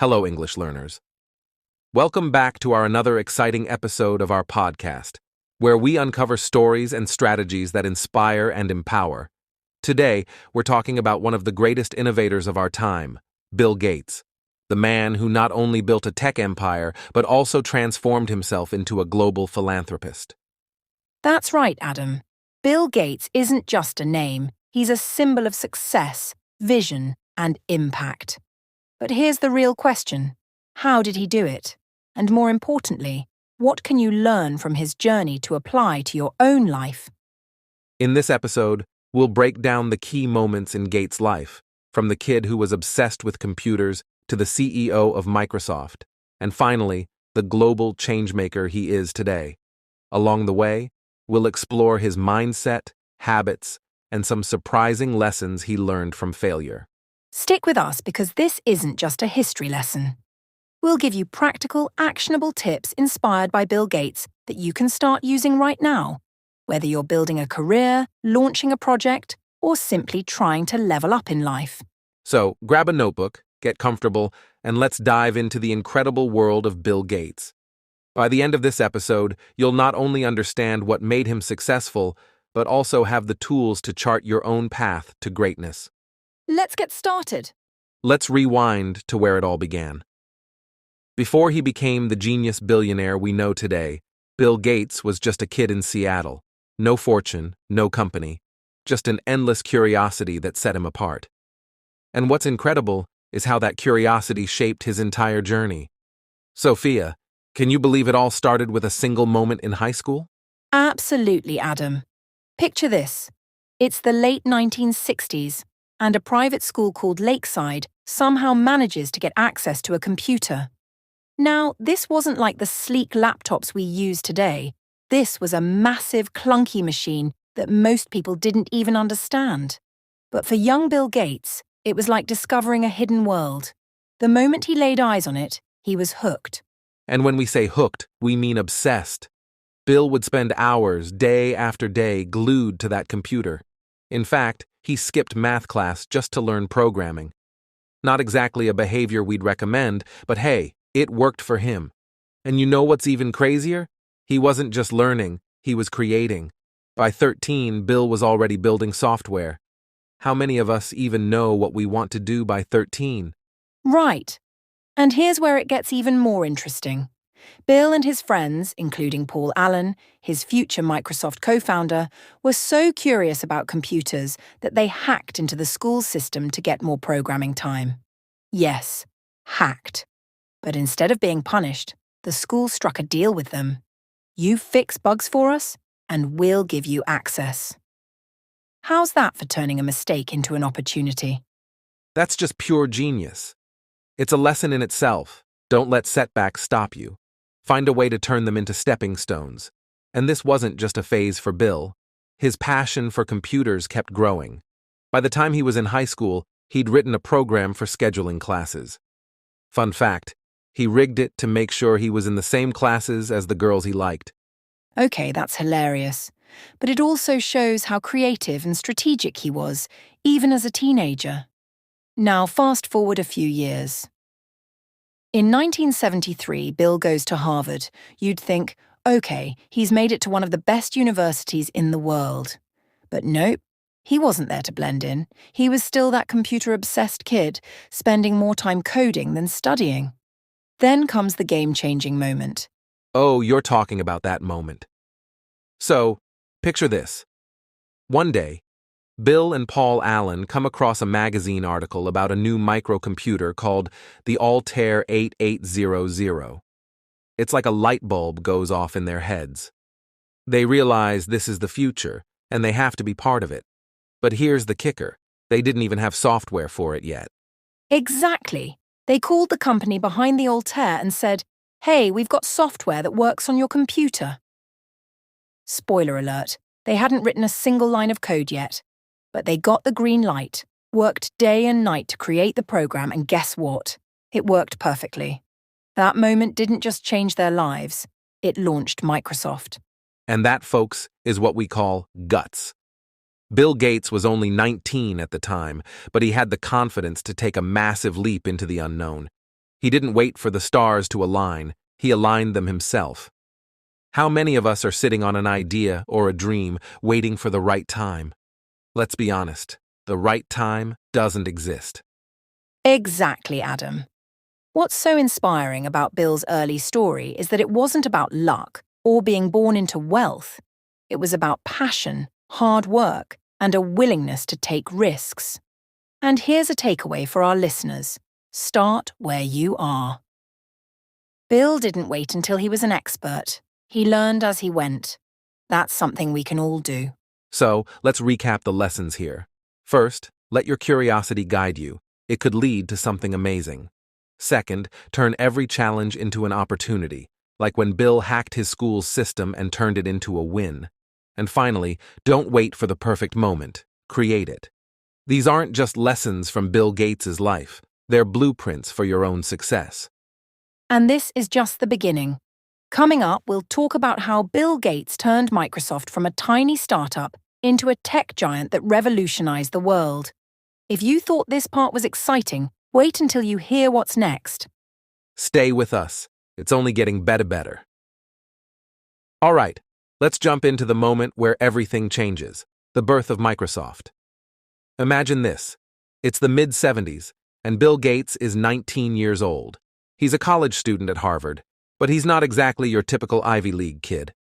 Hello, English learners. Welcome back to another exciting episode of our podcast, where we uncover stories and strategies that inspire and empower. Today, we're talking about one of the greatest innovators of our time, Bill Gates, the man who not only built a tech empire, but also transformed himself into a global philanthropist. That's right, Adam. Bill Gates isn't just a name. He's a symbol of success, vision, and impact. But here's the real question. How did he do it? And more importantly, what can you learn from his journey to apply to your own life? In this episode, we'll break down the key moments in Gates' life, from the kid who was obsessed with computers to the CEO of Microsoft, and finally, the global changemaker he is today. Along the way, we'll explore his mindset, habits, and some surprising lessons he learned from failure. Stick with us because this isn't just a history lesson. We'll give you practical, actionable tips inspired by Bill Gates that you can start using right now, whether you're building a career, launching a project, or simply trying to level up in life. So, grab a notebook, get comfortable, and let's dive into the incredible world of Bill Gates. By the end of this episode, you'll not only understand what made him successful, but also have the tools to chart your own path to greatness. Let's get started. Let's rewind to where it all began. Before he became the genius billionaire we know today, Bill Gates was just a kid in Seattle. No fortune, no company, just an endless curiosity that set him apart. And what's incredible is how that curiosity shaped his entire journey. Sophia, can you believe it all started with a single moment in high school? Absolutely, Adam. Picture this. It's the late 1960s, and a private school called Lakeside somehow manages to get access to a computer. Now, this wasn't like the sleek laptops we use today. This was a massive, clunky machine that most people didn't even understand. But for young Bill Gates, it was like discovering a hidden world. The moment he laid eyes on it, he was hooked. And when we say hooked, we mean obsessed. Bill would spend hours, day after day, glued to that computer. In fact, he skipped math class just to learn programming. Not exactly a behavior we'd recommend, but hey, it worked for him. And you know what's even crazier? He wasn't just learning, he was creating. By 13, Bill was already building software. How many of us even know what we want to do by 13? Right. And here's where it gets even more interesting. Bill and his friends, including Paul Allen, his future Microsoft co-founder, were so curious about computers that they hacked into the school system to get more programming time. Yes, hacked. But instead of being punished, the school struck a deal with them. You fix bugs for us, and we'll give you access. How's that for turning a mistake into an opportunity? That's just pure genius. It's a lesson in itself. Don't let setbacks stop you. Find a way to turn them into stepping stones. And this wasn't just a phase for Bill. His passion for computers kept growing. By the time he was in high school, he'd written a program for scheduling classes. Fun fact, he rigged it to make sure he was in the same classes as the girls he liked. Okay, that's hilarious. But it also shows how creative and strategic he was, even as a teenager. Now, fast forward a few years. In 1973, Bill goes to Harvard. You'd think, okay, he's made it to one of the best universities in the world. But nope, he wasn't there to blend in. He was still that computer-obsessed kid, spending more time coding than studying. Then comes the game-changing moment. Oh, you're talking about that moment. So, picture this. One day, Bill and Paul Allen come across a magazine article about a new microcomputer called the Altair 8800. It's like a light bulb goes off in their heads. They realize this is the future, and they have to be part of it. But here's the kicker. They didn't even have software for it yet. Exactly. They called the company behind the Altair and said, "Hey, we've got software that works on your computer." Spoiler alert, they hadn't written a single line of code yet. But they got the green light, worked day and night to create the program, and guess what? It worked perfectly. That moment didn't just change their lives, it launched Microsoft. And that, folks, is what we call guts. Bill Gates was only 19 at the time, but he had the confidence to take a massive leap into the unknown. He didn't wait for the stars to align, he aligned them himself. How many of us are sitting on an idea or a dream, waiting for the right time? Let's be honest, the right time doesn't exist. Exactly, Adam. What's so inspiring about Bill's early story is that it wasn't about luck or being born into wealth. It was about passion, hard work, and a willingness to take risks. And here's a takeaway for our listeners. Start where you are. Bill didn't wait until he was an expert. He learned as he went. That's something we can all do. So, let's recap the lessons here. First, let your curiosity guide you. It could lead to something amazing. Second, turn every challenge into an opportunity, like when Bill hacked his school's system and turned it into a win. And finally, don't wait for the perfect moment. Create it. These aren't just lessons from Bill Gates' life. They're blueprints for your own success. And this is just the beginning. Coming up, we'll talk about how Bill Gates turned Microsoft from a tiny startup into a tech giant that revolutionized the world. If you thought this part was exciting, wait until you hear what's next. Stay with us. It's only getting better. All right, let's jump into the moment where everything changes, the birth of Microsoft. Imagine this. It's the mid-70s, and Bill Gates is 19 years old. He's a college student at Harvard, but he's not exactly your typical Ivy League kid.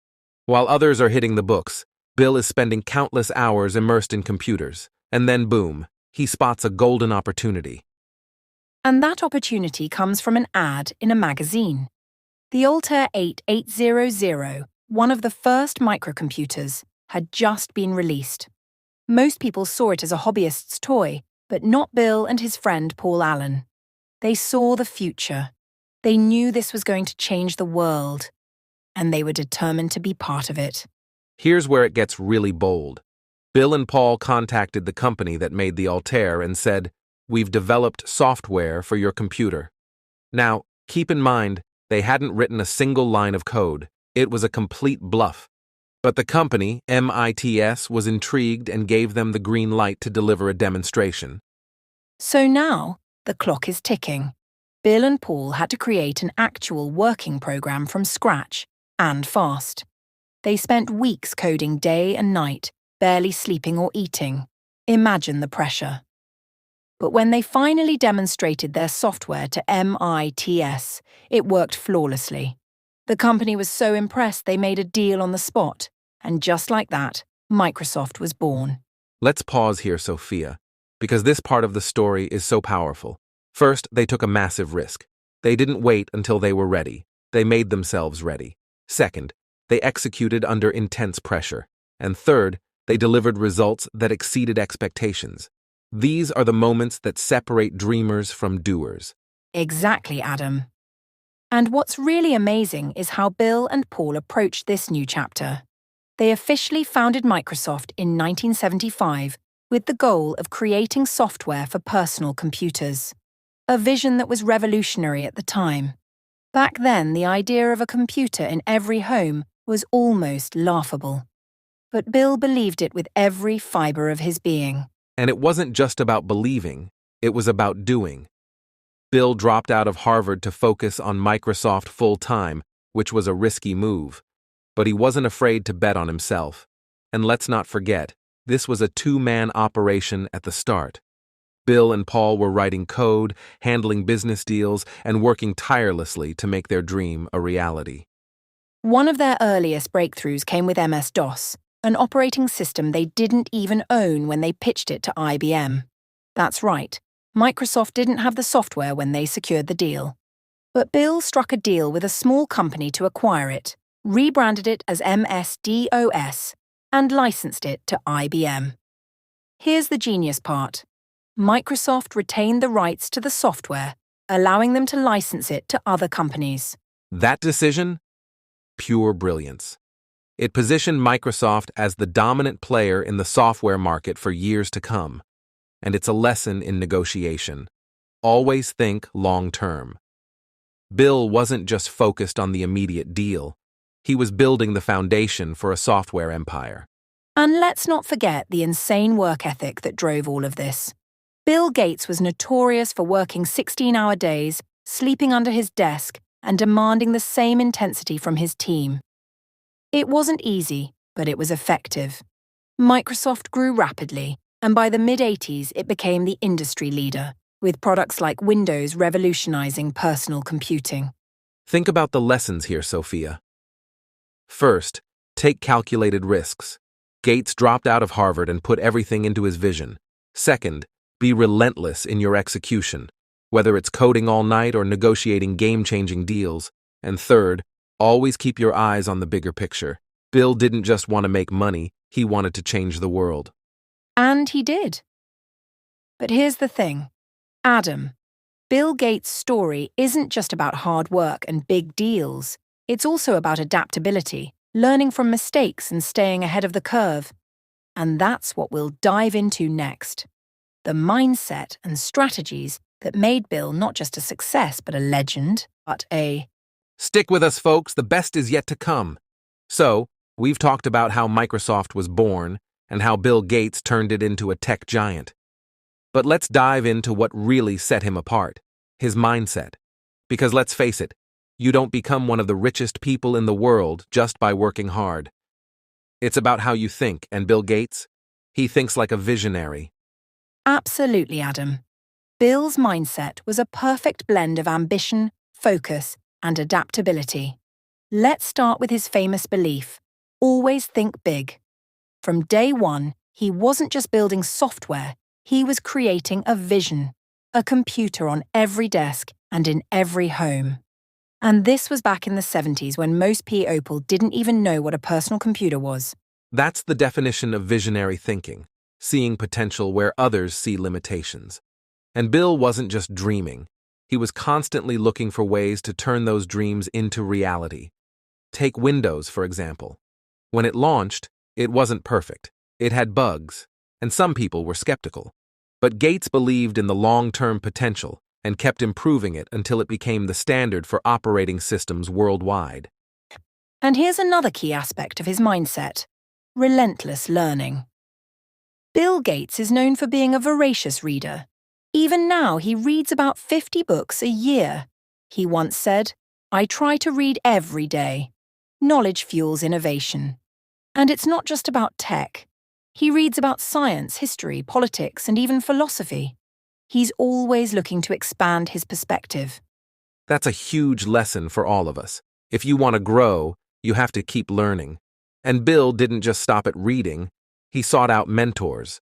While others are hitting the books, Bill is spending countless hours immersed in computers, and then boom, he spots a golden opportunity. And that opportunity comes from an ad in a magazine. The Altair 8800, one of the first microcomputers, had just been released. Most people saw it as a hobbyist's toy, but not Bill and his friend Paul Allen. They saw the future. They knew this was going to change the world, and they were determined to be part of it. Here's where it gets really bold. Bill and Paul contacted the company that made the Altair and said, "We've developed software for your computer." Now, keep in mind, they hadn't written a single line of code. It was a complete bluff. But the company, MITS, was intrigued and gave them the green light to deliver a demonstration. So now, the clock is ticking. Bill and Paul had to create an actual working program from scratch, and fast. They spent weeks coding day and night, barely sleeping or eating. Imagine the pressure. But when they finally demonstrated their software to MITS, it worked flawlessly. The company was so impressed they made a deal on the spot, and just like that, Microsoft was born. Let's pause here, Sophia, because this part of the story is so powerful. First, they took a massive risk. They didn't wait until they were ready. They made themselves ready. Second, they executed under intense pressure. And third, they delivered results that exceeded expectations. These are the moments that separate dreamers from doers. Exactly, Adam. And what's really amazing is how Bill and Paul approached this new chapter. They officially founded Microsoft in 1975 with the goal of creating software for personal computers, a vision that was revolutionary at the time. Back then, the idea of a computer in every home was almost laughable. But Bill believed it with every fiber of his being. And it wasn't just about believing, it was about doing. Bill dropped out of Harvard to focus on Microsoft full-time, which was a risky move. But he wasn't afraid to bet on himself. And let's not forget, this was a two-man operation at the start. Bill and Paul were writing code, handling business deals, and working tirelessly to make their dream a reality. One of their earliest breakthroughs came with MS-DOS, an operating system they didn't even own when they pitched it to IBM. That's right, Microsoft didn't have the software when they secured the deal. But Bill struck a deal with a small company to acquire it, rebranded it as MS-DOS, and licensed it to IBM. Here's the genius part. Microsoft retained the rights to the software, allowing them to license it to other companies. That decision? Pure brilliance. It positioned Microsoft as the dominant player in the software market for years to come. And it's a lesson in negotiation. Always think long-term. Bill wasn't just focused on the immediate deal. He was building the foundation for a software empire. And let's not forget the insane work ethic that drove all of this. Bill Gates was notorious for working 16-hour days, sleeping under his desk, and demanding the same intensity from his team. It wasn't easy, but it was effective. Microsoft grew rapidly, and by the mid-80s it became the industry leader, with products like Windows revolutionizing personal computing. Think about the lessons here, Sophia. First, take calculated risks. Gates dropped out of Harvard and put everything into his vision. Second, be relentless in your execution, whether it's coding all night or negotiating game-changing deals. And third, always keep your eyes on the bigger picture. Bill didn't just want to make money, he wanted to change the world. And he did. But here's the thing. Adam, Bill Gates' story isn't just about hard work and big deals. It's also about adaptability, learning from mistakes and staying ahead of the curve. And that's what we'll dive into next. The mindset and strategies that made Bill not just a success but a legend, but a... Stick with us, folks, the best is yet to come. So, we've talked about how Microsoft was born and how Bill Gates turned it into a tech giant. But let's dive into what really set him apart, his mindset. Because let's face it, you don't become one of the richest people in the world just by working hard. It's about how you think, and Bill Gates, he thinks like a visionary. Absolutely, Adam. Bill's mindset was a perfect blend of ambition, focus, and adaptability. Let's start with his famous belief, always think big. From day one, he wasn't just building software, he was creating a vision, a computer on every desk and in every home. And this was back in the 70s when most people didn't even know what a personal computer was. That's the definition of visionary thinking, seeing potential where others see limitations. And Bill wasn't just dreaming, he was constantly looking for ways to turn those dreams into reality. Take Windows, for example. When it launched, it wasn't perfect. It had bugs, and some people were skeptical. But Gates believed in the long-term potential and kept improving it until it became the standard for operating systems worldwide. And here's another key aspect of his mindset: relentless learning. Bill Gates is known for being a voracious reader. Even now, he reads about 50 books a year. He once said, "I try to read every day. Knowledge fuels innovation." And it's not just about tech. He reads about science, history, politics, and even philosophy. He's always looking to expand his perspective. That's a huge lesson for all of us. If you want to grow, you have to keep learning. And Bill didn't just stop at reading, he sought out mentors.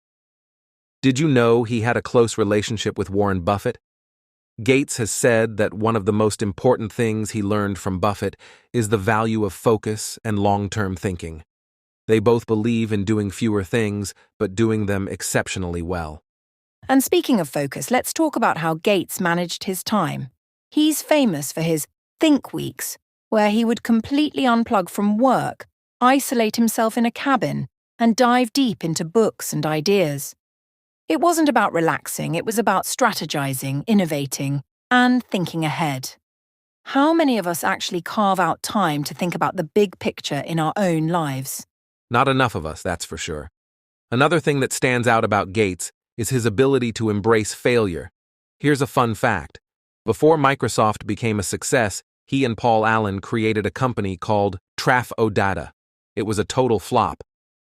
Did you know he had a close relationship with Warren Buffett? Gates has said that one of the most important things he learned from Buffett is the value of focus and long-term thinking. They both believe in doing fewer things, but doing them exceptionally well. And speaking of focus, let's talk about how Gates managed his time. He's famous for his think weeks, where he would completely unplug from work, isolate himself in a cabin, and dive deep into books and ideas. It wasn't about relaxing, it was about strategizing, innovating, and thinking ahead. How many of us actually carve out time to think about the big picture in our own lives? Not enough of us, that's for sure. Another thing that stands out about Gates is his ability to embrace failure. Here's a fun fact. Before Microsoft became a success, he and Paul Allen created a company called Traf-O-Data. It was a total flop.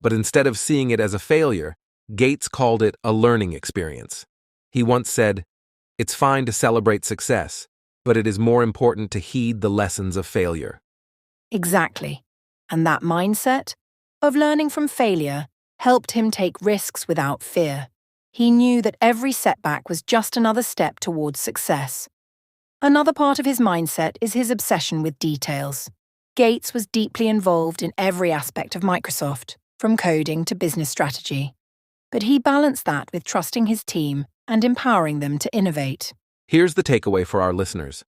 But instead of seeing it as a failure, Gates called it a learning experience. He once said, "It's fine to celebrate success, but it is more important to heed the lessons of failure." Exactly. And that mindset of learning from failure helped him take risks without fear. He knew that every setback was just another step towards success. Another part of his mindset is his obsession with details. Gates was deeply involved in every aspect of Microsoft, from coding to business strategy. But he balanced that with trusting his team and empowering them to innovate. Here's the takeaway for our listeners.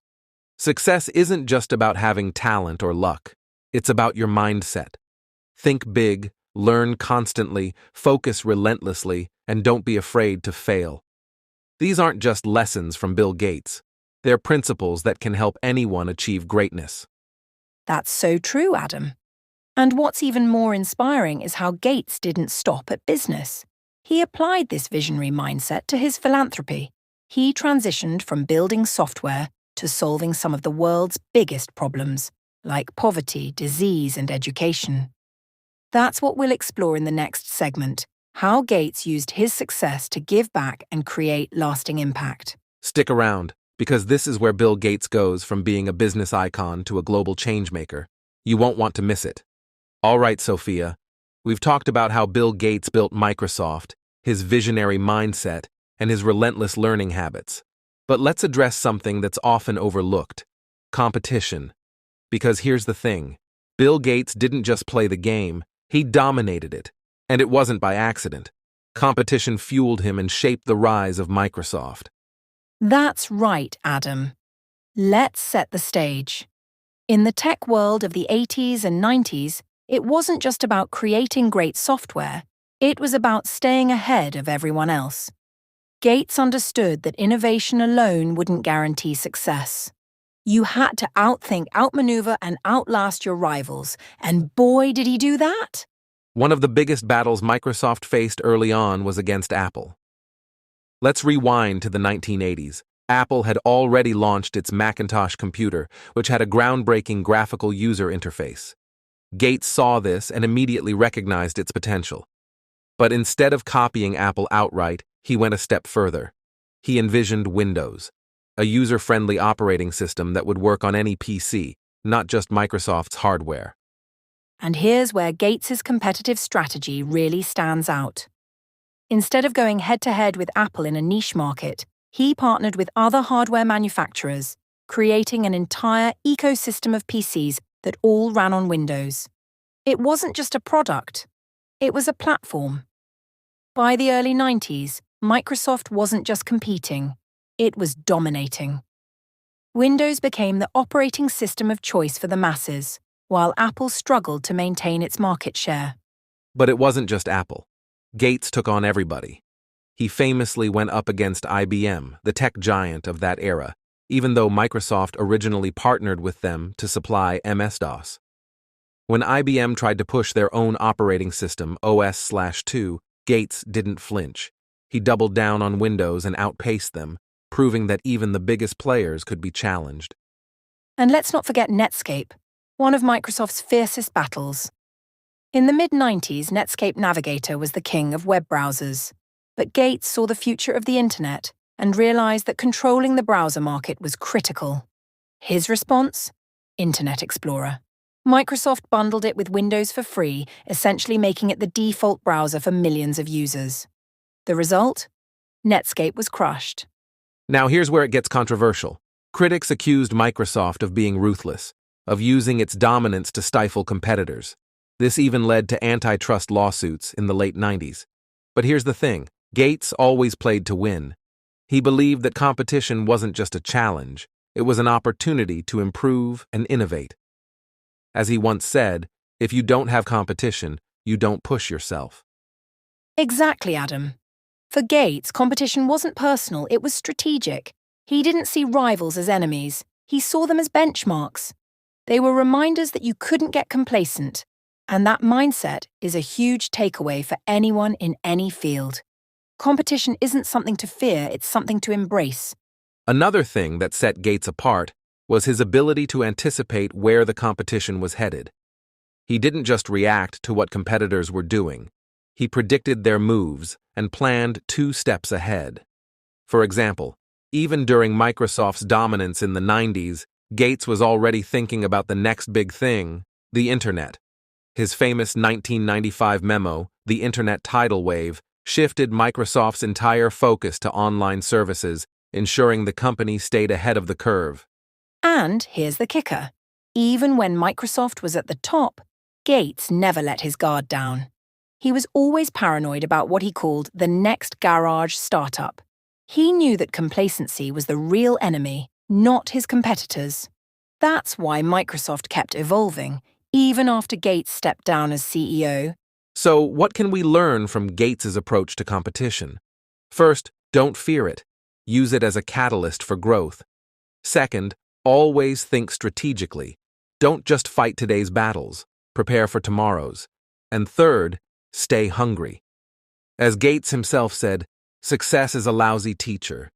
Success isn't just about having talent or luck. It's about your mindset. Think big, learn constantly, focus relentlessly, and don't be afraid to fail. These aren't just lessons from Bill Gates. They're principles that can help anyone achieve greatness. That's so true, Adam. And what's even more inspiring is how Gates didn't stop at business. He applied this visionary mindset to his philanthropy. He transitioned from building software to solving some of the world's biggest problems, like poverty, disease, and education. That's what we'll explore in the next segment, how Gates used his success to give back and create lasting impact. Stick around, because this is where Bill Gates goes from being a business icon to a global changemaker. You won't want to miss it. All right, Sophia, we've talked about how Bill Gates built Microsoft, his visionary mindset, and his relentless learning habits. But let's address something that's often overlooked: competition. Because here's the thing, Bill Gates didn't just play the game, he dominated it. And it wasn't by accident. Competition fueled him and shaped the rise of Microsoft. That's right, Adam. Let's set the stage. In the tech world of the 80s and 90s, it wasn't just about creating great software, it was about staying ahead of everyone else. Gates understood that innovation alone wouldn't guarantee success. You had to outthink, outmaneuver, and outlast your rivals, and boy, did he do that! One of the biggest battles Microsoft faced early on was against Apple. Let's rewind to the 1980s. Apple had already launched its Macintosh computer, which had a groundbreaking graphical user interface. Gates saw this and immediately recognized its potential. But instead of copying Apple outright, he went a step further. He envisioned Windows, a user-friendly operating system that would work on any PC, not just Microsoft's hardware. And here's where Gates's competitive strategy really stands out. Instead of going head-to-head with Apple in a niche market, he partnered with other hardware manufacturers, creating an entire ecosystem of PCs that all ran on Windows. It wasn't just a product, it was a platform. By the early 90s, Microsoft wasn't just competing, it was dominating. Windows became the operating system of choice for the masses, while Apple struggled to maintain its market share. But it wasn't just Apple. Gates took on everybody. He famously went up against IBM, the tech giant of that era, even though Microsoft originally partnered with them to supply MS-DOS. When IBM tried to push their own operating system, OS/2, Gates didn't flinch. He doubled down on Windows and outpaced them, proving that even the biggest players could be challenged. And let's not forget Netscape, one of Microsoft's fiercest battles. In the mid-90s, Netscape Navigator was the king of web browsers. But Gates saw the future of the internet and realized that controlling the browser market was critical. His response? Internet Explorer. Microsoft bundled it with Windows for free, essentially making it the default browser for millions of users. The result? Netscape was crushed. Now here's where it gets controversial. Critics accused Microsoft of being ruthless, of using its dominance to stifle competitors. This even led to antitrust lawsuits in the late 90s. But here's the thing, Gates always played to win. He believed that competition wasn't just a challenge, it was an opportunity to improve and innovate. As he once said, if you don't have competition, you don't push yourself. Exactly, Adam. For Gates, competition wasn't personal, it was strategic. He didn't see rivals as enemies, he saw them as benchmarks. They were reminders that you couldn't get complacent. And that mindset is a huge takeaway for anyone in any field. Competition isn't something to fear, it's something to embrace. Another thing that set Gates apart was his ability to anticipate where the competition was headed. He didn't just react to what competitors were doing. He predicted their moves and planned 2 steps ahead. For example, even during Microsoft's dominance in the 90s, Gates was already thinking about the next big thing, the Internet. His famous 1995 memo, The Internet Tidal Wave, shifted Microsoft's entire focus to online services, ensuring the company stayed ahead of the curve. And here's the kicker. Even when Microsoft was at the top, Gates never let his guard down. He was always paranoid about what he called the next garage startup. He knew that complacency was the real enemy, not his competitors. That's why Microsoft kept evolving, even after Gates stepped down as CEO. So, what can we learn from Gates's approach to competition? First, don't fear it. Use it as a catalyst for growth. Second, always think strategically. Don't just fight today's battles. Prepare for tomorrow's. And third, stay hungry. As Gates himself said, success is a lousy teacher.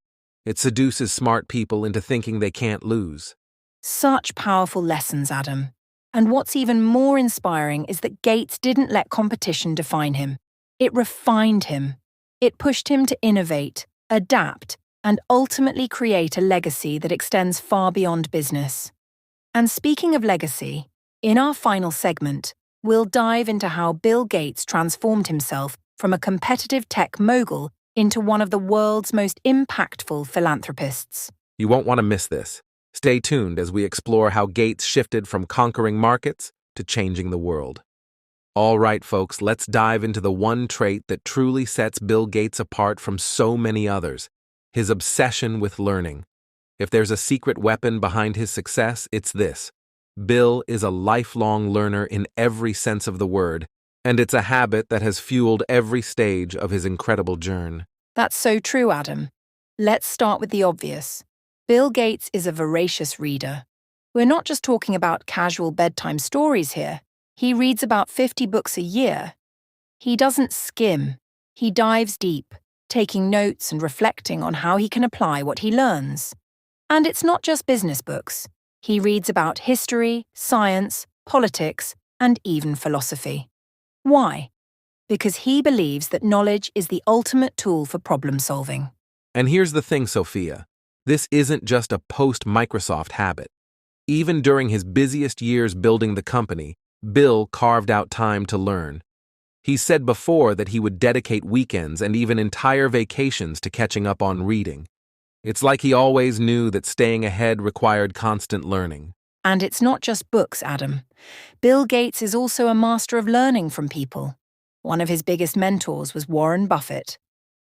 It seduces smart people into thinking they can't lose. Such powerful lessons, Adam. And what's even more inspiring is that Gates didn't let competition define him. It refined him. It pushed him to innovate, adapt, and ultimately create a legacy that extends far beyond business. And speaking of legacy, in our final segment, we'll dive into how Bill Gates transformed himself from a competitive tech mogul into one of the world's most impactful philanthropists. You won't want to miss this. Stay tuned as we explore how Gates shifted from conquering markets to changing the world. All right, folks, let's dive into the one trait that truly sets Bill Gates apart from so many others: his obsession with learning. If there's a secret weapon behind his success, it's this. Bill is a lifelong learner in every sense of the word, and it's a habit that has fueled every stage of his incredible journey. That's so true, Adam. Let's start with the obvious. Bill Gates is a voracious reader. We're not just talking about casual bedtime stories here. He reads about 50 books a year. He doesn't skim. He dives deep, taking notes and reflecting on how he can apply what he learns. And it's not just business books. He reads about history, science, politics, and even philosophy. Why? Because he believes that knowledge is the ultimate tool for problem solving. And here's the thing, Sophia. This isn't just a post-Microsoft habit. Even during his busiest years building the company, Bill carved out time to learn. He said before that he would dedicate weekends and even entire vacations to catching up on reading. It's like he always knew that staying ahead required constant learning. And it's not just books, Adam. Bill Gates is also a master of learning from people. One of his biggest mentors was Warren Buffett.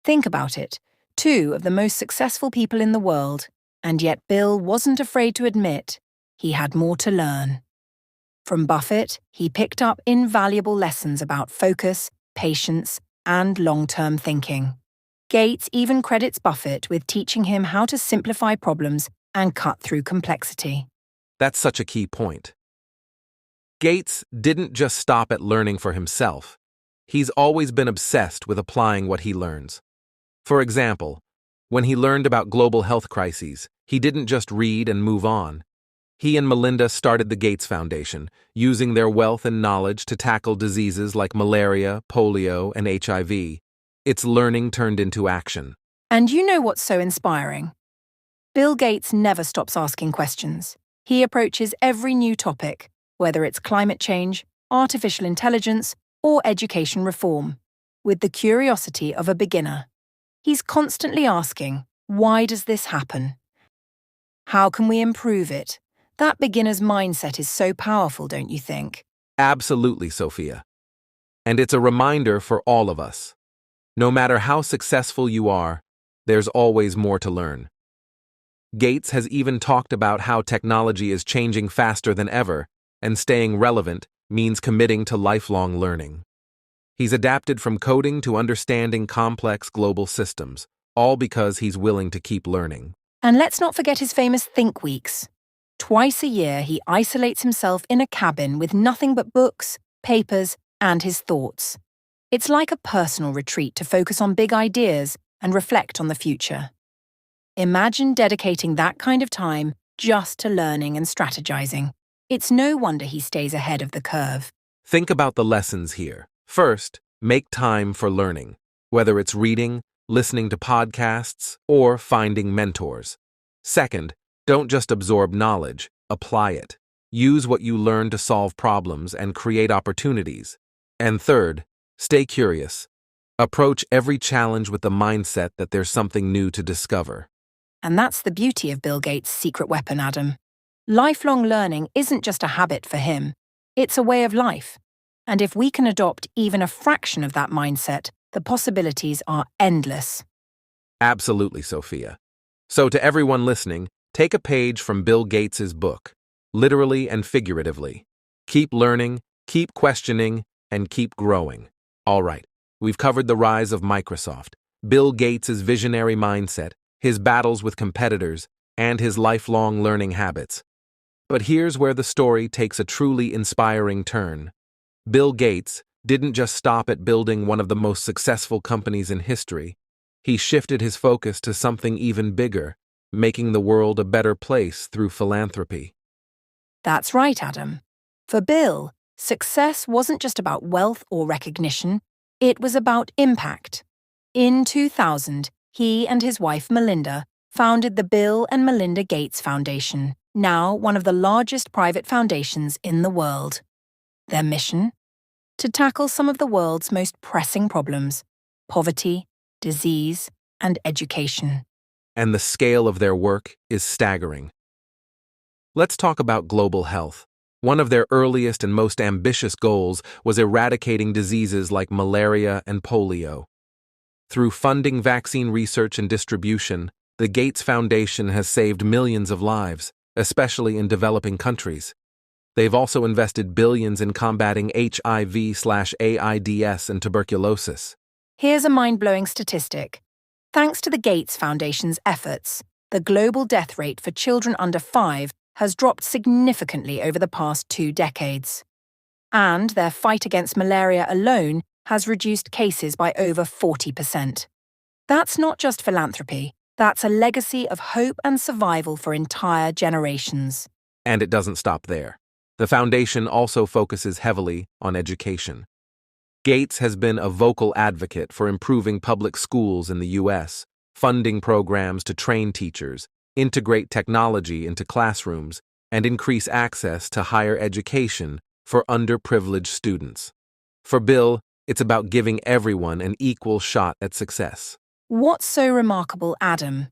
Think about it. Two of the most successful people in the world, and yet Bill wasn't afraid to admit he had more to learn. From Buffett, he picked up invaluable lessons about focus, patience, and long-term thinking. Gates even credits Buffett with teaching him how to simplify problems and cut through complexity. That's such a key point. Gates didn't just stop at learning for himself. He's always been obsessed with applying what he learns. For example, when he learned about global health crises, he didn't just read and move on. He and Melinda started the Gates Foundation, using their wealth and knowledge to tackle diseases like malaria, polio, and HIV. It's learning turned into action. And you know what's so inspiring? Bill Gates never stops asking questions. He approaches every new topic, whether it's climate change, artificial intelligence, or education reform, with the curiosity of a beginner. He's constantly asking, why does this happen? How can we improve it? That beginner's mindset is so powerful, don't you think? Absolutely, Sophia. And it's a reminder for all of us. No matter how successful you are, there's always more to learn. Gates has even talked about how technology is changing faster than ever, and staying relevant means committing to lifelong learning. He's adapted from coding to understanding complex global systems, all because he's willing to keep learning. And let's not forget his famous Think Weeks. Twice a year, he isolates himself in a cabin with nothing but books, papers, and his thoughts. It's like a personal retreat to focus on big ideas and reflect on the future. Imagine dedicating that kind of time just to learning and strategizing. It's no wonder he stays ahead of the curve. Think about the lessons here. First, make time for learning, whether it's reading, listening to podcasts, or finding mentors. Second, don't just absorb knowledge, apply it. Use what you learn to solve problems and create opportunities. And third, stay curious. Approach every challenge with the mindset that there's something new to discover. And that's the beauty of Bill Gates' secret weapon, Adam. Lifelong learning isn't just a habit for him. It's a way of life. And if we can adopt even a fraction of that mindset, the possibilities are endless. Absolutely, Sophia. So to everyone listening, take a page from Bill Gates' book, literally and figuratively. Keep learning, keep questioning, and keep growing. All right, we've covered the rise of Microsoft, Bill Gates' visionary mindset, his battles with competitors, and his lifelong learning habits. But here's where the story takes a truly inspiring turn. Bill Gates didn't just stop at building one of the most successful companies in history. He shifted his focus to something even bigger, making the world a better place through philanthropy. That's right, Adam. For Bill, success wasn't just about wealth or recognition, it was about impact. In 2000, he and his wife Melinda founded the Bill and Melinda Gates Foundation, now one of the largest private foundations in the world. Their mission? To tackle some of the world's most pressing problems: poverty, disease, and education. And the scale of their work is staggering. Let's talk about global health. One of their earliest and most ambitious goals was eradicating diseases like malaria and polio. Through funding vaccine research and distribution, the Gates Foundation has saved millions of lives, especially in developing countries. They've also invested billions in combating HIV/AIDS and tuberculosis. Here's a mind-blowing statistic. Thanks to the Gates Foundation's efforts, the global death rate for children under 5 has dropped significantly over the past 2 decades. And their fight against malaria alone has reduced cases by over 40%. That's not just philanthropy, that's a legacy of hope and survival for entire generations. And it doesn't stop there. The foundation also focuses heavily on education. Gates has been a vocal advocate for improving public schools in the U.S., funding programs to train teachers, integrate technology into classrooms, and increase access to higher education for underprivileged students. For Bill, it's about giving everyone an equal shot at success. What's so remarkable, Adam,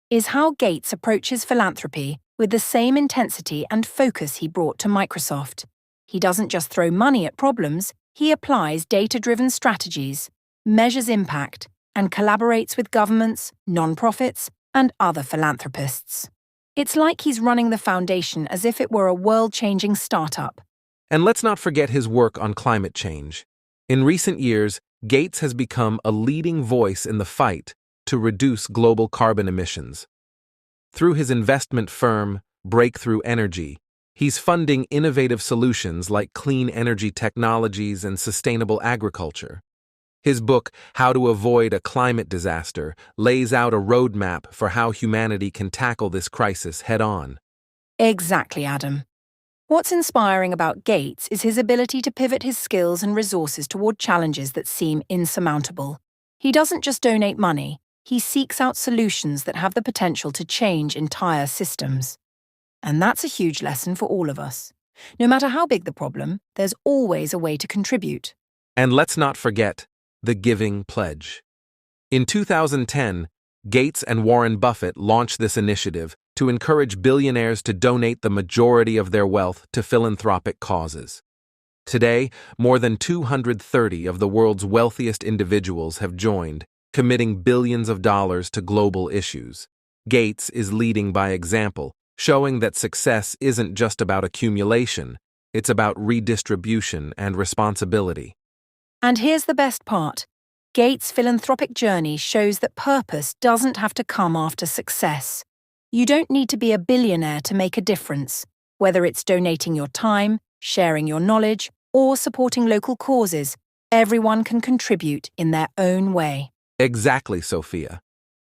is how Gates approaches philanthropy with the same intensity and focus he brought to Microsoft. He doesn't just throw money at problems, he applies data-driven strategies, measures impact, and collaborates with governments, nonprofits, and other philanthropists. It's like he's running the foundation as if it were a world-changing startup. And let's not forget his work on climate change. In recent years, Gates has become a leading voice in the fight to reduce global carbon emissions. Through his investment firm, Breakthrough Energy, he's funding innovative solutions like clean energy technologies and sustainable agriculture. His book, How to Avoid a Climate Disaster, lays out a roadmap for how humanity can tackle this crisis head-on. Exactly, Adam. What's inspiring about Gates is his ability to pivot his skills and resources toward challenges that seem insurmountable. He doesn't just donate money, he seeks out solutions that have the potential to change entire systems. And that's a huge lesson for all of us. No matter how big the problem, there's always a way to contribute. And let's not forget the Giving Pledge. In 2010, Gates and Warren Buffett launched this initiative to encourage billionaires to donate the majority of their wealth to philanthropic causes. Today, more than 230 of the world's wealthiest individuals have joined, committing billions of dollars to global issues. Gates is leading by example, showing that success isn't just about accumulation, it's about redistribution and responsibility. And here's the best part. Gates' philanthropic journey shows that purpose doesn't have to come after success. You don't need to be a billionaire to make a difference, whether it's donating your time, sharing your knowledge, or supporting local causes. Everyone can contribute in their own way. Exactly, Sophia.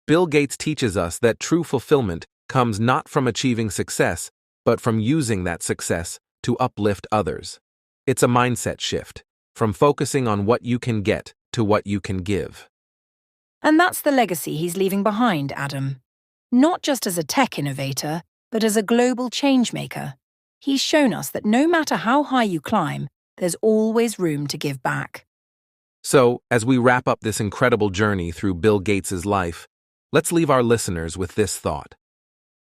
Bill Gates teaches us that true fulfillment comes not from achieving success, but from using that success to uplift others. It's a mindset shift, from focusing on what you can get to what you can give. And that's the legacy he's leaving behind, Adam. Not just as a tech innovator, but as a global changemaker. He's shown us that no matter how high you climb, there's always room to give back. So, as we wrap up this incredible journey through Bill Gates' life, let's leave our listeners with this thought.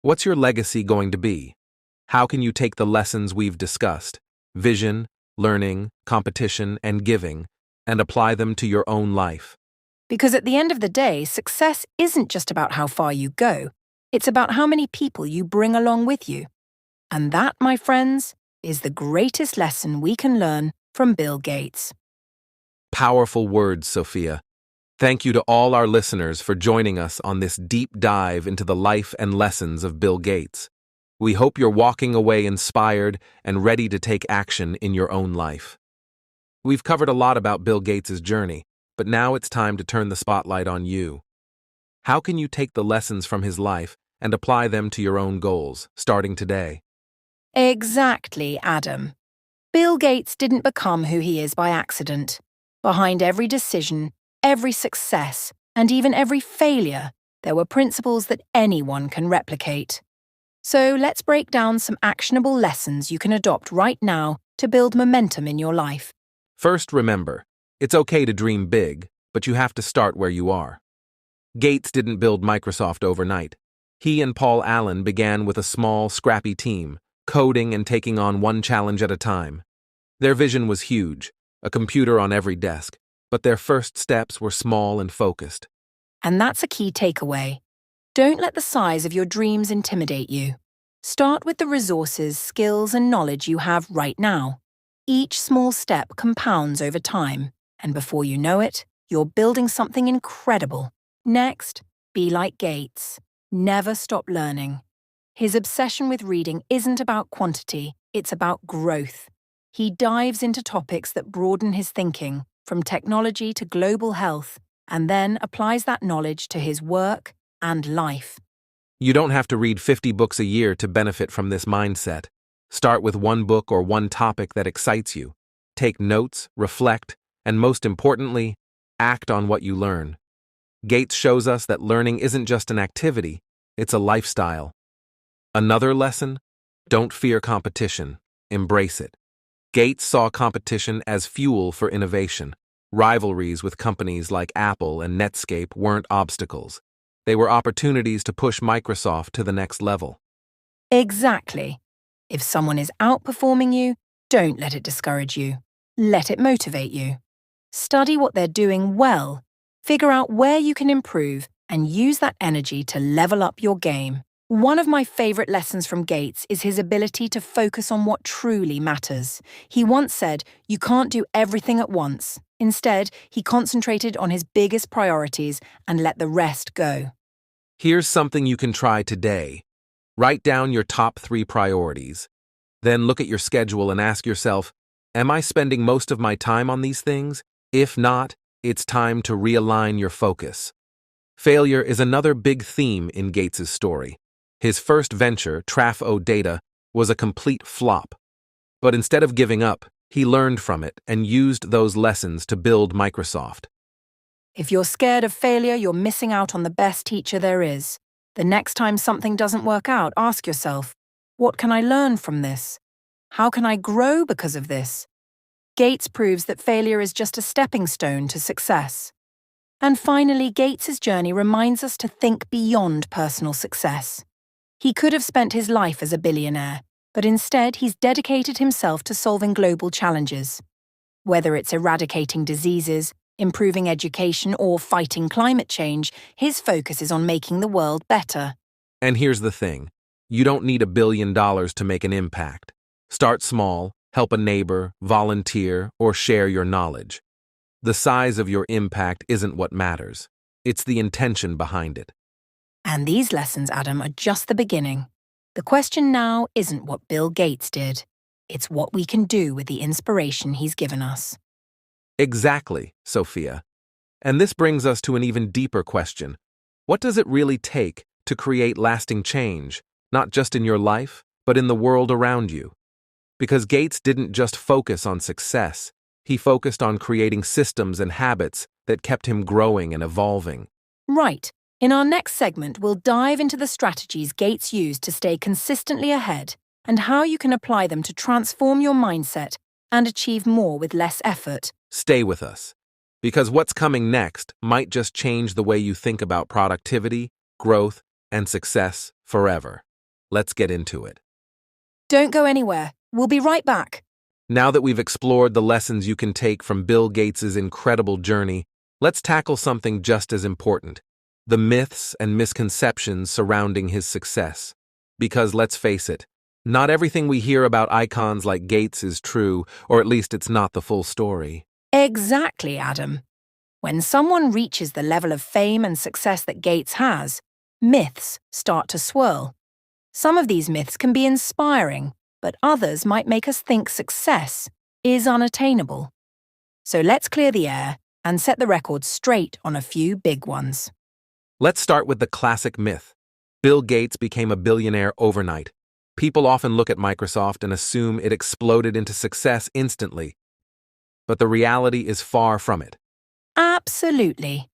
What's your legacy going to be? How can you take the lessons we've discussed, vision, learning, competition, and giving, and apply them to your own life? Because at the end of the day, success isn't just about how far you go, it's about how many people you bring along with you. And that, my friends, is the greatest lesson we can learn from Bill Gates. Powerful words, Sophia. Thank you to all our listeners for joining us on this deep dive into the life and lessons of Bill Gates. We hope you're walking away inspired and ready to take action in your own life. We've covered a lot about Bill Gates' journey, but now it's time to turn the spotlight on you. How can you take the lessons from his life and apply them to your own goals, starting today? Exactly, Adam. Bill Gates didn't become who he is by accident. Behind every decision, every success, and even every failure, there were principles that anyone can replicate. So let's break down some actionable lessons you can adopt right now to build momentum in your life. First, remember, it's okay to dream big, but you have to start where you are. Gates didn't build Microsoft overnight. He and Paul Allen began with a small, scrappy team, coding and taking on one challenge at a time. Their vision was huge, a computer on every desk, but their first steps were small and focused. And that's a key takeaway. Don't let the size of your dreams intimidate you. Start with the resources, skills, and knowledge you have right now. Each small step compounds over time, and before you know it, you're building something incredible. Next, be like Gates. Never stop learning. His obsession with reading isn't about quantity, it's about growth. He dives into topics that broaden his thinking, from technology to global health, and then applies that knowledge to his work and life. You don't have to read 50 books a year to benefit from this mindset. Start with one book or one topic that excites you. Take notes, reflect, and most importantly, act on what you learn. Gates shows us that learning isn't just an activity, it's a lifestyle. Another lesson? Don't fear competition. Embrace it. Gates saw competition as fuel for innovation. Rivalries with companies like Apple and Netscape weren't obstacles. They were opportunities to push Microsoft to the next level. Exactly. If someone is outperforming you, don't let it discourage you. Let it motivate you. Study what they're doing well, figure out where you can improve, and use that energy to level up your game. One of my favorite lessons from Gates is his ability to focus on what truly matters. He once said, "You can't do everything at once." Instead, he concentrated on his biggest priorities and let the rest go. Here's something you can try today. Write down your top 3 priorities. Then look at your schedule and ask yourself, am I spending most of my time on these things? If not, it's time to realign your focus. Failure is another big theme in Gates' story. His first venture, Trafo Data, was a complete flop. But instead of giving up, he learned from it and used those lessons to build Microsoft. If you're scared of failure, you're missing out on the best teacher there is. The next time something doesn't work out, ask yourself, what can I learn from this? How can I grow because of this? Gates proves that failure is just a stepping stone to success. And finally, Gates' journey reminds us to think beyond personal success. He could have spent his life as a billionaire, but instead he's dedicated himself to solving global challenges. Whether it's eradicating diseases, improving education, or fighting climate change, his focus is on making the world better. And here's the thing. You don't need $1 billion to make an impact. Start small, help a neighbor, volunteer, or share your knowledge. The size of your impact isn't what matters. It's the intention behind it. And these lessons, Adam, are just the beginning. The question now isn't what Bill Gates did. It's what we can do with the inspiration he's given us. Exactly, Sophia. And this brings us to an even deeper question. What does it really take to create lasting change, not just in your life, but in the world around you? Because Gates didn't just focus on success, he focused on creating systems and habits that kept him growing and evolving. Right. In our next segment, we'll dive into the strategies Gates used to stay consistently ahead and how you can apply them to transform your mindset and achieve more with less effort. Stay with us, because what's coming next might just change the way you think about productivity, growth, and success forever. Let's get into it. Don't go anywhere. We'll be right back. Now that we've explored the lessons you can take from Bill Gates' incredible journey, let's tackle something just as important: the myths and misconceptions surrounding his success. Because let's face it, not everything we hear about icons like Gates is true, or at least it's not the full story. Exactly, Adam. When someone reaches the level of fame and success that Gates has, myths start to swirl. Some of these myths can be inspiring, but others might make us think success is unattainable. So let's clear the air and set the record straight on a few big ones. Let's start with the classic myth. Bill Gates became a billionaire overnight. People often look at Microsoft and assume it exploded into success instantly. But the reality is far from it. Absolutely.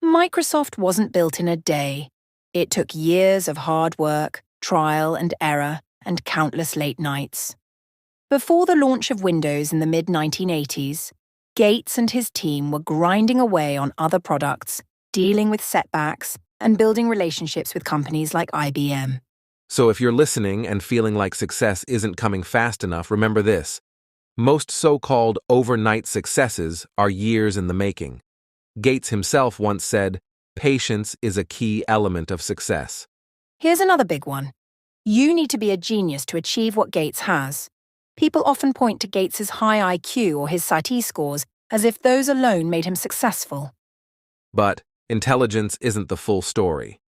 Microsoft wasn't built in a day. It took years of hard work, trial and error, and countless late nights. Before the launch of Windows in the mid-1980s, Gates and his team were grinding away on other products, dealing with setbacks, and building relationships with companies like IBM. So if you're listening and feeling like success isn't coming fast enough, remember this. Most so-called overnight successes are years in the making. Gates himself once said, "Patience is a key element of success." Here's another big one. You need to be a genius to achieve what Gates has. People often point to Gates's high IQ or his SAT scores as if those alone made him successful. But intelligence isn't the full story.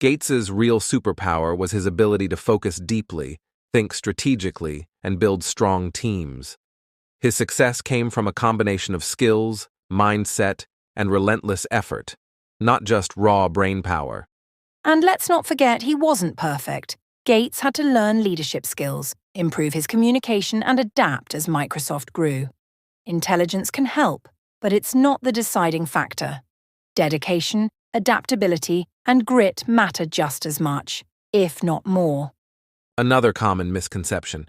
Gates's real superpower was his ability to focus deeply, think strategically, and build strong teams. His success came from a combination of skills, mindset, and relentless effort, not just raw brainpower. And let's not forget he wasn't perfect. Gates had to learn leadership skills, improve his communication, and adapt as Microsoft grew. Intelligence can help, but it's not the deciding factor. Dedication, adaptability, and grit matter just as much, if not more. Another common misconception.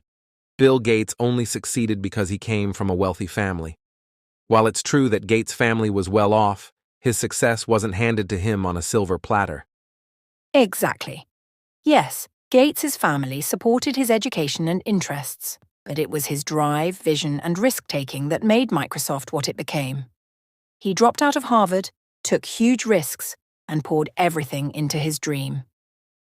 Bill Gates only succeeded because he came from a wealthy family. While it's true that Gates' family was well off, his success wasn't handed to him on a silver platter. Exactly. Yes, Gates' family supported his education and interests, but it was his drive, vision, and risk-taking that made Microsoft what it became. He dropped out of Harvard, took huge risks, and poured everything into his dream.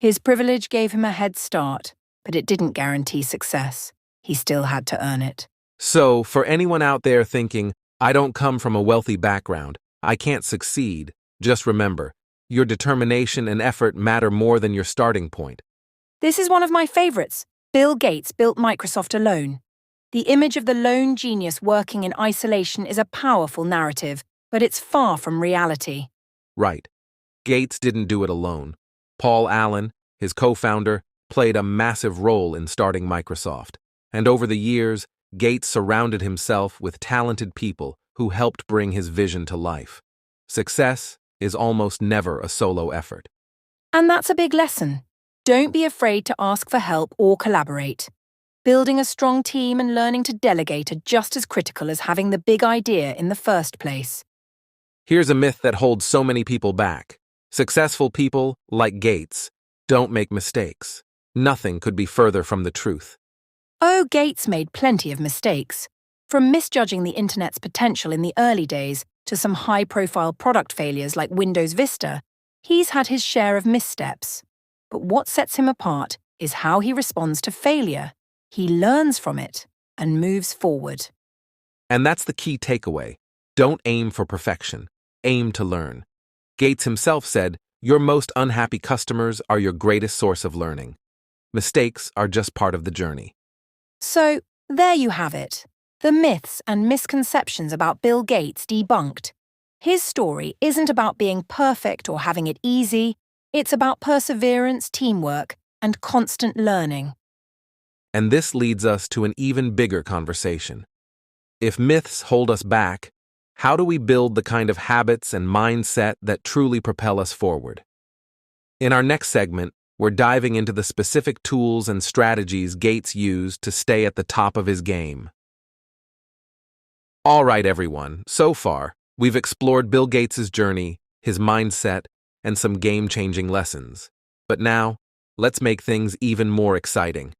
His privilege gave him a head start, but it didn't guarantee success. He still had to earn it. So, for anyone out there thinking, "I don't come from a wealthy background, I can't succeed," just remember, your determination and effort matter more than your starting point. This is one of my favorites. Bill Gates built Microsoft alone. The image of the lone genius working in isolation is a powerful narrative, but it's far from reality. Right. Gates didn't do it alone. Paul Allen, his co-founder, played a massive role in starting Microsoft. And over the years, Gates surrounded himself with talented people who helped bring his vision to life. Success is almost never a solo effort. And that's a big lesson. Don't be afraid to ask for help or collaborate. Building a strong team and learning to delegate are just as critical as having the big idea in the first place. Here's a myth that holds so many people back. Successful people, like Gates, don't make mistakes. Nothing could be further from the truth. Oh, Gates made plenty of mistakes. From misjudging the internet's potential in the early days to some high-profile product failures like Windows Vista, he's had his share of missteps. But what sets him apart is how he responds to failure. He learns from it and moves forward. And that's the key takeaway. Don't aim for perfection. Aim to learn. Gates himself said, "Your most unhappy customers are your greatest source of learning. Mistakes are just part of the journey." So, there you have it. The myths and misconceptions about Bill Gates debunked. His story isn't about being perfect or having it easy. It's about perseverance, teamwork, and constant learning. And this leads us to an even bigger conversation. If myths hold us back, how do we build the kind of habits and mindset that truly propel us forward? In our next segment, we're diving into the specific tools and strategies Gates used to stay at the top of his game. All right, everyone, so far, we've explored Bill Gates' journey, his mindset, and some game-changing lessons. But now, let's make things even more exciting.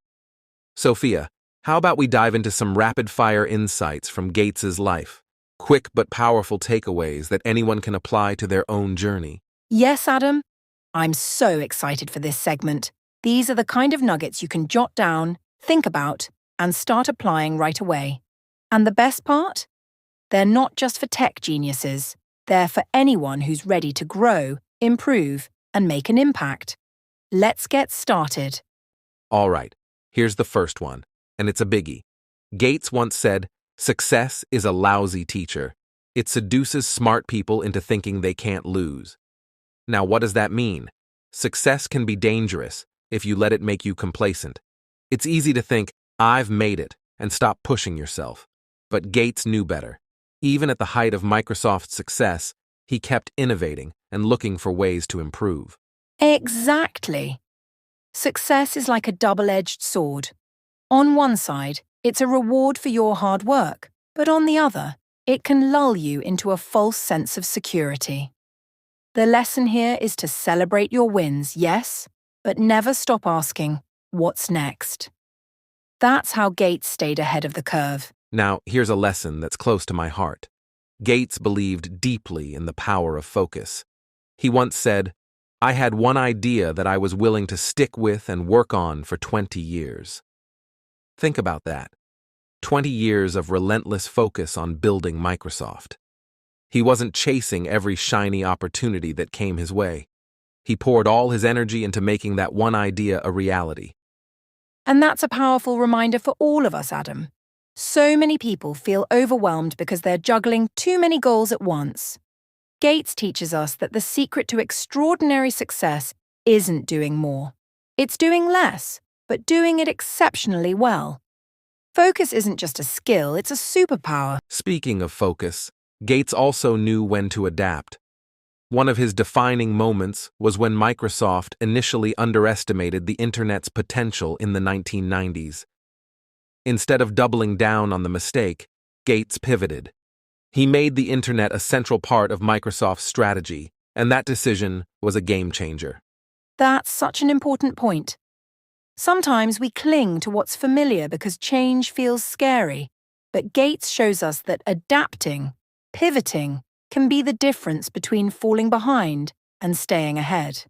Sophia, how about we dive into some rapid-fire insights from Gates' life? Quick but powerful takeaways that anyone can apply to their own journey. Yes, Adam? I'm so excited for this segment. These are the kind of nuggets you can jot down, think about, and start applying right away. And the best part? They're not just for tech geniuses. They're for anyone who's ready to grow, improve, and make an impact. Let's get started. All right, here's the first one, and it's a biggie. Gates once said, "Success is a lousy teacher. It seduces smart people into thinking they can't lose." Now, what does that mean? Success can be dangerous if you let it make you complacent. It's easy to think, I've made it, and stop pushing yourself. But Gates knew better. Even at the height of Microsoft's success, he kept innovating and looking for ways to improve. Exactly. Success is like a double-edged sword. On one side, it's a reward for your hard work, but on the other, it can lull you into a false sense of security. The lesson here is to celebrate your wins, yes, but never stop asking, what's next? That's how Gates stayed ahead of the curve. Now, here's a lesson that's close to my heart. Gates believed deeply in the power of focus. He once said, I had one idea that I was willing to stick with and work on for 20 years. Think about that. 20 years of relentless focus on building Microsoft. He wasn't chasing every shiny opportunity that came his way. He poured all his energy into making that one idea a reality. And that's a powerful reminder for all of us, Adam. So many people feel overwhelmed because they're juggling too many goals at once. Gates teaches us that the secret to extraordinary success isn't doing more. It's doing less, but doing it exceptionally well. Focus isn't just a skill, it's a superpower. Speaking of focus, Gates also knew when to adapt. One of his defining moments was when Microsoft initially underestimated the Internet's potential in the 1990s. Instead of doubling down on the mistake, Gates pivoted. He made the Internet a central part of Microsoft's strategy, and that decision was a game changer. That's such an important point. Sometimes we cling to what's familiar because change feels scary, but Gates shows us that adapting, pivoting, can be the difference between falling behind and staying ahead.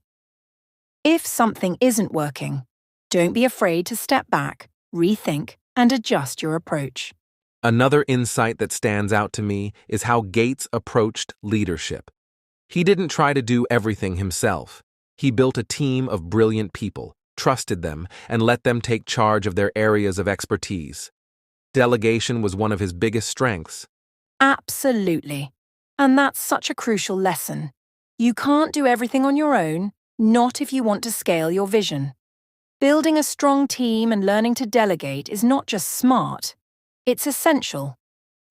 If something isn't working, don't be afraid to step back, rethink, and adjust your approach. Another insight that stands out to me is how Gates approached leadership. He didn't try to do everything himself. He built a team of brilliant people, trusted them, and let them take charge of their areas of expertise. Delegation was one of his biggest strengths. Absolutely. And that's such a crucial lesson. You can't do everything on your own, not if you want to scale your vision. Building a strong team and learning to delegate is not just smart, it's essential.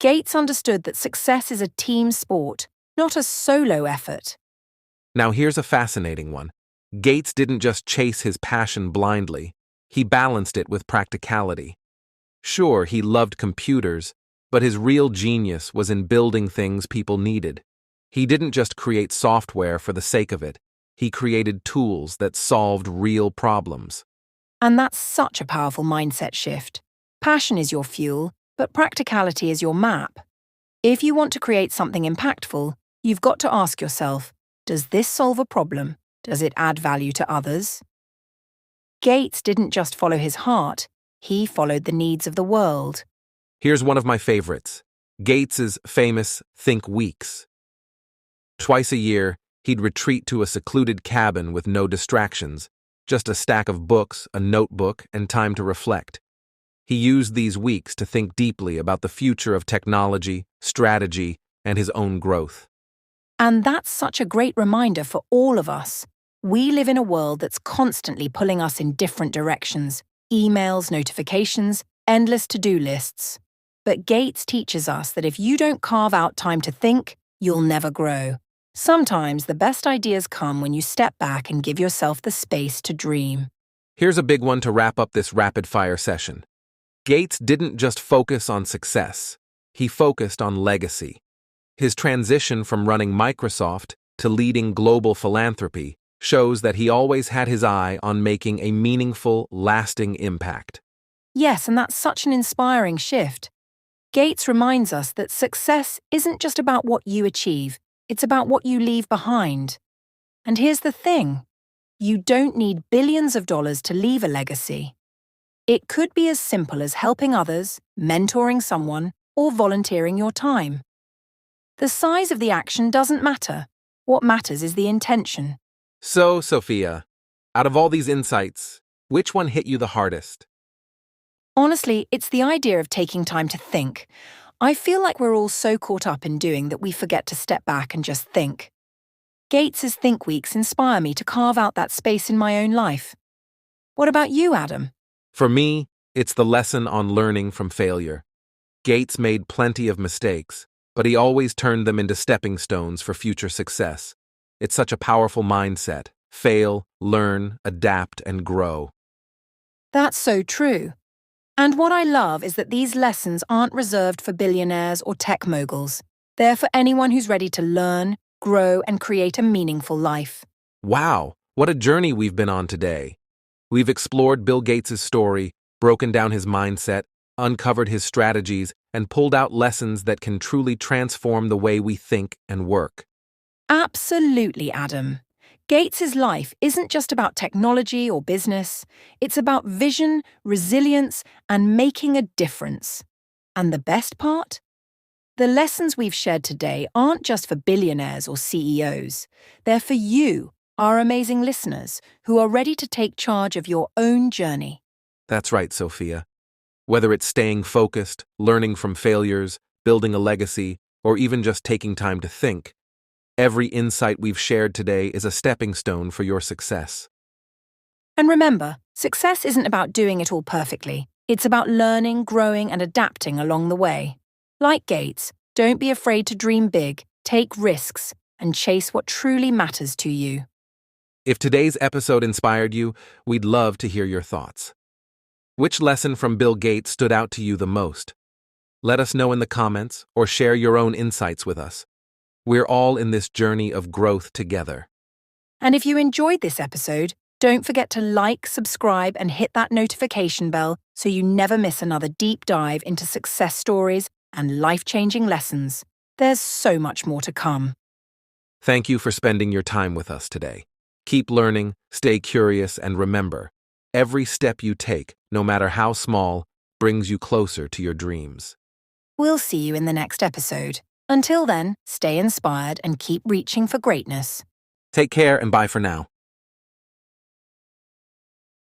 Gates understood that success is a team sport, not a solo effort. Now here's a fascinating one. Gates didn't just chase his passion blindly, he balanced it with practicality. Sure, he loved computers, but his real genius was in building things people needed. He didn't just create software for the sake of it, he created tools that solved real problems. And that's such a powerful mindset shift. Passion is your fuel, but practicality is your map. If you want to create something impactful, you've got to ask yourself, does this solve a problem? Does it add value to others? Gates didn't just follow his heart, he followed the needs of the world. Here's one of my favorites, Gates's famous Think Weeks. Twice a year, he'd retreat to a secluded cabin with no distractions, just a stack of books, a notebook, and time to reflect. He used these weeks to think deeply about the future of technology, strategy, and his own growth. And that's such a great reminder for all of us. We live in a world that's constantly pulling us in different directions. Emails, notifications, endless to-do lists. But Gates teaches us that if you don't carve out time to think, you'll never grow. Sometimes the best ideas come when you step back and give yourself the space to dream. Here's a big one to wrap up this rapid-fire session. Gates didn't just focus on success, he focused on legacy. His transition from running Microsoft to leading global philanthropy shows that he always had his eye on making a meaningful, lasting impact. Yes, and that's such an inspiring shift. Gates reminds us that success isn't just about what you achieve, it's about what you leave behind. And here's the thing, you don't need billions of dollars to leave a legacy. It could be as simple as helping others, mentoring someone, or volunteering your time. The size of the action doesn't matter. What matters is the intention. So, Sophia, out of all these insights, which one hit you the hardest? Honestly, it's the idea of taking time to think. I feel like we're all so caught up in doing that we forget to step back and just think. Gates's Think Weeks inspire me to carve out that space in my own life. What about you, Adam? For me, it's the lesson on learning from failure. Gates made plenty of mistakes, but he always turned them into stepping stones for future success. It's such a powerful mindset. Fail, learn, adapt, and grow. That's so true. And what I love is that these lessons aren't reserved for billionaires or tech moguls. They're for anyone who's ready to learn, grow, and create a meaningful life. Wow, what a journey we've been on today. We've explored Bill Gates' story, broken down his mindset, uncovered his strategies, and pulled out lessons that can truly transform the way we think and work. Absolutely, Adam. Gates's life isn't just about technology or business. It's about vision, resilience, and making a difference. And the best part? The lessons we've shared today aren't just for billionaires or CEOs. They're for you, our amazing listeners, who are ready to take charge of your own journey. That's right, Sophia. Whether it's staying focused, learning from failures, building a legacy, or even just taking time to think, every insight we've shared today is a stepping stone for your success. And remember, success isn't about doing it all perfectly. It's about learning, growing, and adapting along the way. Like Gates, don't be afraid to dream big, take risks, and chase what truly matters to you. If today's episode inspired you, we'd love to hear your thoughts. Which lesson from Bill Gates stood out to you the most? Let us know in the comments or share your own insights with us. We're all in this journey of growth together. And if you enjoyed this episode, don't forget to like, subscribe, and hit that notification bell so you never miss another deep dive into success stories and life-changing lessons. There's so much more to come. Thank you for spending your time with us today. Keep learning, stay curious, and remember, every step you take, no matter how small, brings you closer to your dreams. We'll see you in the next episode. Until then, stay inspired and keep reaching for greatness. Take care and bye for now.